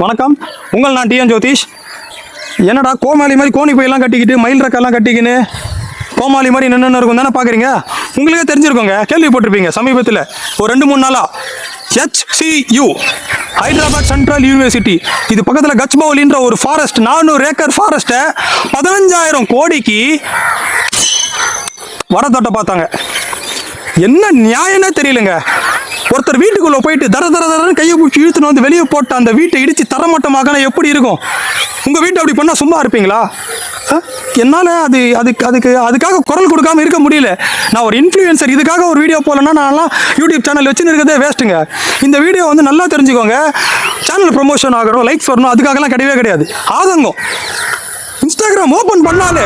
வணக்கம். உங்கள் நான் டிஎன் ஜோதிஷ். என்னடா கோமாளி மாதிரி கோணி பையெல்லாம் கட்டிக்கிட்டு மயில் ரெக்கெல்லாம் கட்டிக்கின்னு கோமாளி மாதிரி நின்று இருக்கும் தானே பார்க்குறீங்க. உங்களுக்கே தெரிஞ்சிருக்கோங்க, கேள்விப்பட்டிருப்பீங்க சமீபத்தில் ஒரு 2-3 நாளாக. HCU ஹைதராபாத் சென்ட்ரல் யூனிவர்சிட்டி இது பக்கத்தில் கச்பவுலின்ற ஒரு ஃபாரஸ்ட் 400 ஏக்கர் ஃபாரஸ்ட்டை 15,000 கோடிக்கு வரத்தொட்ட பார்த்தாங்க. என்ன நியாயம்னே தெரியலங்க. ஒருத்தர் வீட்டுக்குள்ள போயிட்டு தர கையை பிடிச்சி இழுத்துன்னு வந்து வெளியே போட்டு அந்த வீட்டை இடிச்சு தரமட்டமாக்கனா எப்படி இருக்கும்? உங்க வீட்டை அப்படி பண்ணா சும்மா இருப்பீங்களா? என்னால் அதுக்காக குரல் கொடுக்காம இருக்க முடியல. நான் ஒரு இன்ஃப்ளூயன்சர், இதுக்காக ஒரு வீடியோ போடலன்னா நான்லாம் யூடியூப் சேனல் வச்சுன்னு இருக்கிறதே வேஸ்ட்டுங்க. இந்த வீடியோ வந்து நல்லா தெரிஞ்சுக்கோங்க. சேனல் ப்ரொமோஷன் ஆகணும், லைக்ஸ் வரணும், அதுக்காகலாம் கிடையவே கிடையாது. ஆதங்கம். இன்ஸ்டாகிராம் ஓப்பன் பண்ணாலே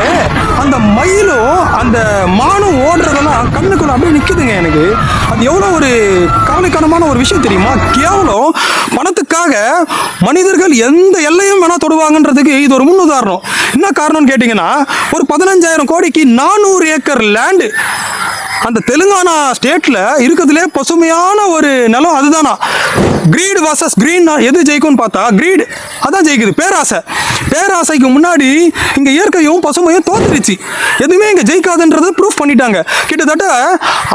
அந்த மயிலும் அந்த மானும் ஓடுறதெல்லாம் கண்ணுக்குள்ள அப்படியே நிற்குதுங்க. எனக்கு அது எவ்வளோ ஒரு கவலைக்கிடமான ஒரு விஷயம் தெரியுமா? கேவலம் பணத்துக்காக மனிதர்கள் எந்த எல்லையும் வேணா தொடுவாங்கன்றதுக்கு இது ஒரு முன்னுதாரணம். என்ன காரணம்னு கேட்டிங்கன்னா, ஒரு 15,000 கோடிக்கு 400 ஏக்கர் லேண்டு அந்த தெலுங்கானா ஸ்டேட்டில் இருக்கிறதுலே பசுமையான ஒரு நிலம் அதுதானா. கிரீடு வர்சஸ் கிரீன் எது ஜெயிக்கும்னு பார்த்தா கிரீடு அதான் ஜெயிக்குது. பேராசைக்கு முன்னாடி இங்கே இயற்கையும் பசுமையும் தோத்துருச்சு. எதுவுமே இங்கே ஜெயிக்காதுன்றதை ப்ரூஃப் பண்ணிட்டாங்க. கிட்டத்தட்ட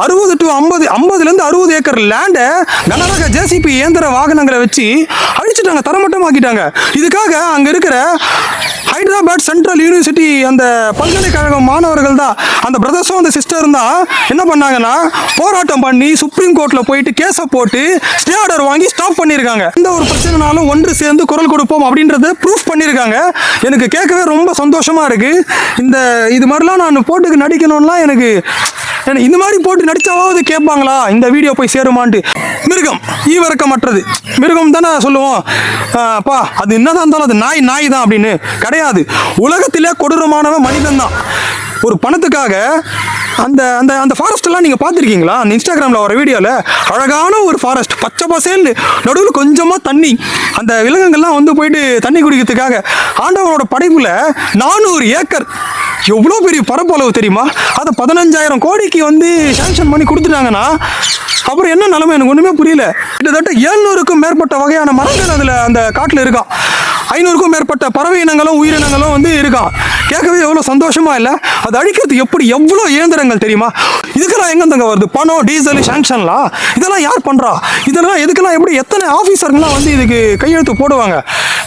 60 to 50 60 ஏக்கர் லேண்டை கனரக ஜேசிபி இயந்திர வாகனங்களை வச்சு அழிச்சிட்டாங்க, தரமட்டமாக்கிட்டாங்க. இதுக்காக அங்கே இருக்கிற ஹைதராபாத் சென்ட்ரல் யூனிவர்சிட்டி அந்த பல்கலைக்கழக மாணவர்கள் தான், அந்த பிரதர்ஸும் அந்த சிஸ்டரும் தான் என்ன பண்ணாங்கன்னா போராட்டம் பண்ணி சுப்ரீம் கோர்ட்டில் போயிட்டு கேஸை போட்டு ஸ்டே ஆர்டர் வாங்கி ஸ்டாப் பண்ணியிருக்காங்க. எந்த ஒரு பிரச்சனைனாலும் ஒன்று சேர்ந்து குரல் கொடுப்போம் அப்படின்றத ப்ரூஃப் பண்ணியிருக்காங்க. எனக்கு கேட்கவே ரொம்ப சந்தோஷமா இருக்கு. இது மாதிரிலாம் நான் போட்டுக்கு நடிக்கணும்லாம் எனக்கு இந்த மாதிரி போட்டு நடிச்சாவது கேட்பாங்களா, இந்த வீடியோ போய் சேருமான்ட்டு. மிருகம் ஈவரக்கமற்றது மிருகம் தானே சொல்லுவோம். அப்பா அது என்னதான் இருந்தாலும் அது நாய் தான் அப்படின்னு கிடையாது. உலகத்திலே கொடூரமானவன் மனிதன் தான். ஒரு பணத்துக்காக அந்த அந்த அந்த ஃபாரஸ்ட் நீங்கள் பார்த்துருக்கீங்களா? அந்த இன்ஸ்டாகிராமில் வர வீடியோவில் அழகான ஒரு ஃபாரஸ்ட், பச்சை பசேல்னு, நடுவில் கொஞ்சமாக தண்ணி, அந்த விலங்குகள்லாம் வந்து போயிட்டு தண்ணி குடிக்கிறதுக்காக ஆண்டவனோட படைப்பில் 400 ஏக்கர் எவ்வளோ பெரிய பரப்பளவு தெரியுமா? அதை 15,000 கோடிக்கு வந்து சாங்ஷன் பண்ணி கொடுத்துட்டாங்கன்னா அப்புறம் என்ன நிலைமை எனக்கு ஒன்றுமே புரியல. கிட்டத்தட்ட 700க்கும் மேற்பட்ட வகையான மரங்கள் அதில் அந்த காட்டில் இருக்கான். 500க்கும் மேற்பட்ட பறவை இனங்களும் உயிரினங்களும் வந்து இருக்கான். கேட்கவே எவ்வளோ சந்தோஷமா இல்லை? அது அழிக்கிறது எப்படி எவ்வளோ இயந்திரங்கள் தெரியுமா? இதுக்கெல்லாம் எங்கேருந்துங்க வருது பணம், டீசல், சாங்ஷன்லாம்? இதெல்லாம் யார் பண்ணுறா? இதெல்லாம் எதுக்கெல்லாம் எப்படி எத்தனை ஆஃபீஸருங்களாம் வந்து இதுக்கு கையெழுத்து போடுவாங்க?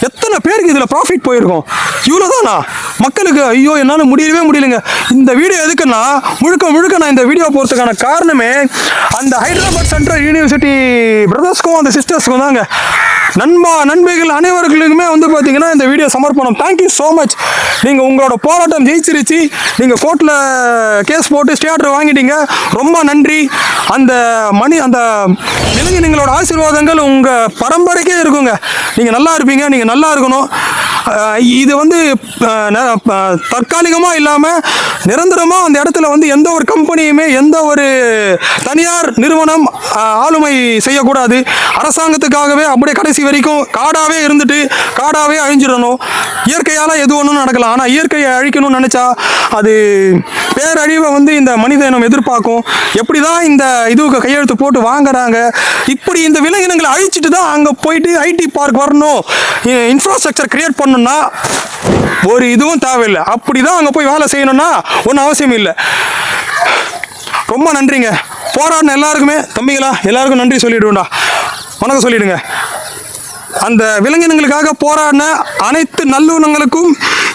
எத்தனை பேருக்கு இதில் ப்ராஃபிட் போயிருக்கும்? இவ்வளோதானா? மக்களுக்கு ஐயோ என்னால் முடியலைங்க. இந்த வீடியோ எதுக்குன்னா முழுக்க நான் இந்த வீடியோ போகிறதுக்கான காரணமே அந்த ஹைதராபாத் சென்ட்ரல் யூனிவர்சிட்டி பிரதர்ஸ்க்கும் அந்த சிஸ்டர்ஸ்க்கும் தாங்க. நண்பர்கள் அனைவர்களுக்குமே வந்து பார்த்தீங்கன்னா இந்த வீடியோ சமர்ப்பணம். Thank you so much. நீங்கள் உங்களோட போராட்டம் ஜெயிச்சிருச்சு. நீங்கள் கோர்ட்டில் கேஸ் போட்டு ஸ்டே ஆர்டர் வாங்கிட்டீங்க. ரொம்ப நன்றி. அந்த விலங்கினங்களோட ஆசீர்வாதங்கள் உங்கள் பரம்பரைக்கே இருக்குங்க. நீங்கள் நல்லா இருப்பீங்க, நீங்கள் நல்லா இருக்கணும். இது வந்து தற்காலிகமாக இல்லாமல் நிரந்தரமாக அந்த இடத்துல வந்து எந்த ஒரு கம்பெனியுமே எந்த ஒரு தனியார் நிறுவனம் ஆளுமை செய்யக்கூடாது. அரசாங்கத்துக்காகவே அப்படியே கடைசி வரைக்கும் காடாகவே இருந்துட்டு காடாகவே அழிஞ்சிடணும். இயற்கையால் எது ஒன்றும் நடக்கலாம். ஆனால் இயற்கையை அழிக்கணும்னு நினச்சா அது பேரழிவை வந்து இந்த மனித இனம் எதிர்பார்க்கும். எப்படி தான் இந்த இதுக்கு கையெழுத்து போட்டு வாங்குறாங்க? இப்படி இந்த விலங்கினங்களை அழிச்சிட்டு தான் அங்கே போயிட்டு ஐடி பார்க் வரணும், இன்ஃப்ராஸ்ட்ரக்சர் கிரியேட் பண்ணணும்னா ஒரு இதுவும் தேவையில்லை. அப்படி தான் அங்கே போய் வேலை செய்யணும்னா ஒன்றும் அவசியம் இல்லை. ரொம்ப நன்றிங்க. போராடின எல்லாருக்குமே தம்பிகளா எல்லாருக்கும் நன்றி சொல்லிவிடுவோம்டா, வணக்கம் சொல்லிவிடுங்க. அந்த விலங்கினங்களுக்காக போராடின அனைத்து நல்லுணங்களுக்கும்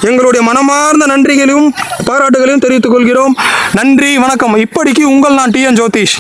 எங்களுடைய மனமார்ந்த நன்றிகளையும் பாராட்டுகளையும் தெரிவித்துக் கொள்கிறோம். நன்றி, வணக்கம். இப்படிக்கு உங்கள் நான் டிஎன் ஜோதிஷ்.